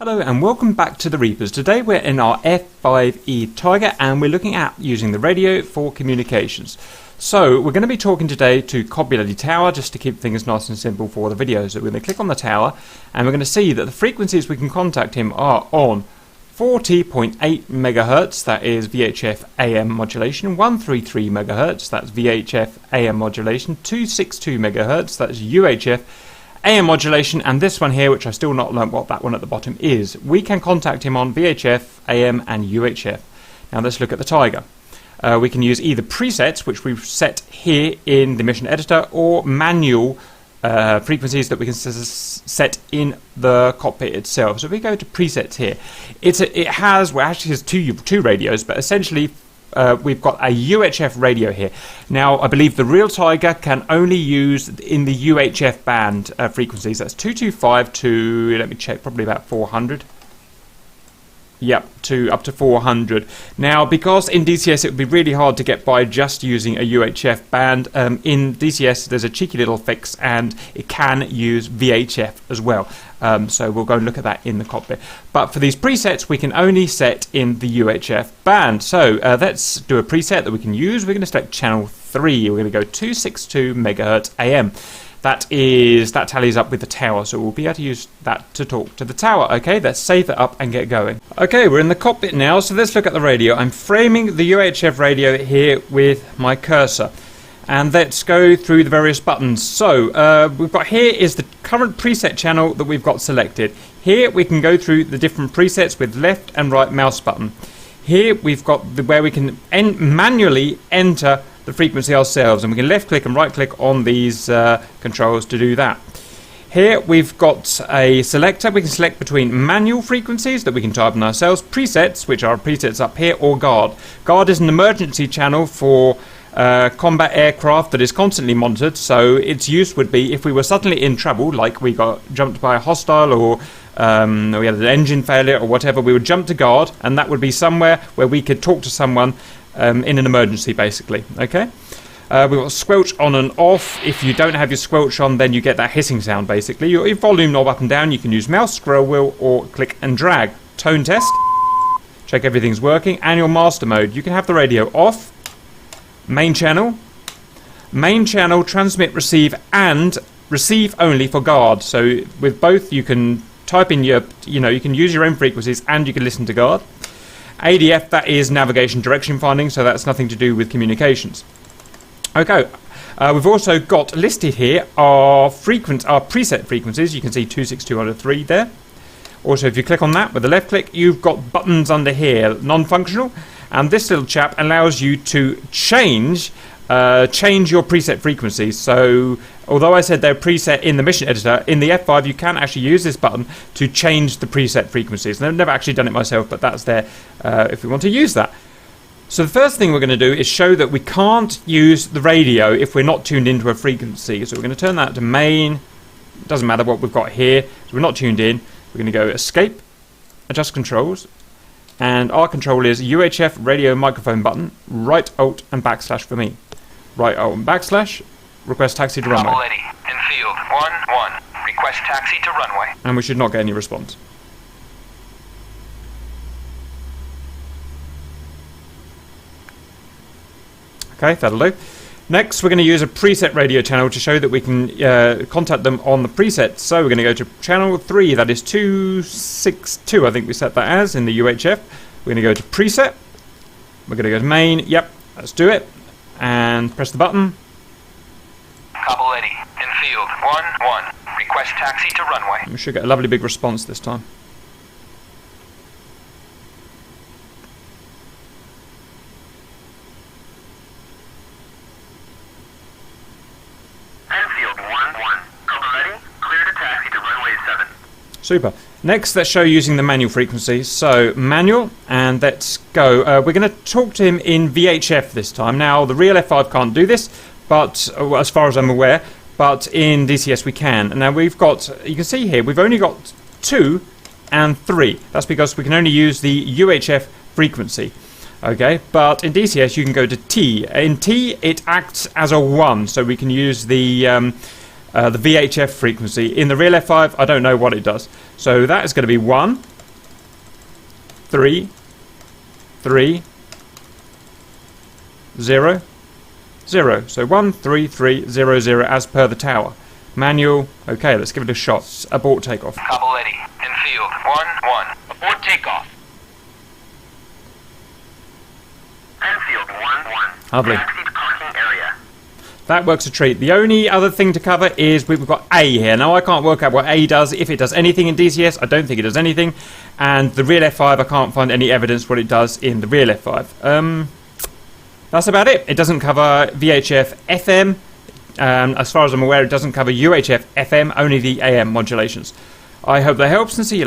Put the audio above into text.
Hello and welcome back to the Reapers. Today we're in our F-5E Tiger and we're looking at using the radio for communications. So we're going to be talking today to Cobbledy Tower just to keep things nice and simple for the videos. So we're going to click on the tower and we're going to see that the frequencies we can contact him are on 40.8 megahertz, that is VHF AM modulation, 133 megahertz, that's VHF AM modulation, 262 megahertz, that's UHF AM modulation, and this one here, which I still not learnt what that one at the bottom is. We can contact him on VHF, AM and UHF. Now let's look at the Tiger. We can use either presets, which we've set here in the mission editor, or manual frequencies that we can set in the cockpit itself. So if we go to presets here, it actually has two radios, but essentially we've got a UHF radio here. Now, I believe the real Tiger can only use in the UHF band frequencies. That's 225 to, let me check, probably about 400. Yep, up to 400. Now, because in DCS it would be really hard to get by just using a UHF band, in DCS there's a cheeky little fix and it can use VHF as well. So we'll go and look at that in the cockpit. But for these presets, we can only set in the UHF band. So let's do a preset that we can use. We're going to select channel 3. We're going to go 262 megahertz AM. That tallies up with the tower, so we'll be able to use that to talk to the tower. Okay, let's save that up and get going. Okay, we're in the cockpit now, so let's look at the radio. I'm framing the UHF radio here with my cursor. And let's go through the various buttons. So, we've got here is the current preset channel that we've got selected. Here we can go through the different presets with left and right mouse button. Here we've got where we can manually enter the frequency ourselves, and we can left click and right click on these controls to do that. Here we've got a selector. We can select between manual frequencies that we can type in ourselves, presets, which are presets up here, or guard. Guard is an emergency channel for combat aircraft that is constantly monitored, so its use would be if we were suddenly in trouble, like we got jumped by a hostile, or we had an engine failure or whatever, we would jump to guard, and that would be somewhere where we could talk to someone in an emergency, basically. Okay, we've got squelch on and off. If you don't have your squelch on, then you get that hissing sound, basically. Your volume knob up and down, you can use mouse, scroll wheel, or click and drag. Tone test, check everything's working, and your master mode. You can have the radio off. Main channel, transmit, receive, and receive only for guard. So with both, you can type in you can use your own frequencies and you can listen to guard. ADF, that is navigation direction finding, so that's nothing to do with communications. Okay, we've also got listed here our preset frequencies. You can see 26203 there. Also, if you click on that with the left click, you've got buttons under here, non-functional. And this little chap allows you to change your preset frequencies. So, although I said they're preset in the mission editor, in the F5 you can actually use this button to change the preset frequencies. And I've never actually done it myself, but that's there if we want to use that. So the first thing we're going to do is show that we can't use the radio if we're not tuned into a frequency. So we're going to turn that to main. It doesn't matter what we've got here. So we're not tuned in. We're going to go escape, adjust controls. And our control is UHF radio microphone button, right alt and backslash for me. Right alt and backslash, request taxi to runway. Cobbledy, infield 1-1, request taxi to runway. And we should not get any response. Okay, that'll do. Next, we're going to use a preset radio channel to show that we can contact them on the preset. So we're going to go to channel 3, that is 262, I think we set that as in the UHF. We're going to go to preset. We're going to go to main. Yep, let's do it. And press the button. Cobbledy, infield 1-1, request taxi to runway. We should get a lovely big response this time. Super. Next, let's show using the manual frequencies. So, manual, and let's go. We're going to talk to him in VHF this time. Now, the real F5 can't do this, but as far as I'm aware, but in DCS we can. And now we've got, you can see here, we've only got 2 and 3. That's because we can only use the UHF frequency. Okay, but in DCS you can go to T. In T, it acts as a 1, so we can use the VHF frequency. In the real F5, I don't know what it does. So that is going to be 1. 3 3 0 0. So 1 3 3 0 0 as per the tower. Manual. Okay, let's give it a shot. Abort takeoff. Cobble Eddy. In field. 1-1. Abort takeoff. Enfield 1-1. Lovely. Taxi to parking area. That works a treat. The only other thing to cover is we've got A here. Now I can't work out what A does, if it does anything in DCS. I don't think it does anything. And the real F5, I can't find any evidence what it does in the real F5. That's about it. It doesn't cover VHF FM. As far as I'm aware, it doesn't cover UHF FM, only the AM modulations. I hope that helps, and see you later.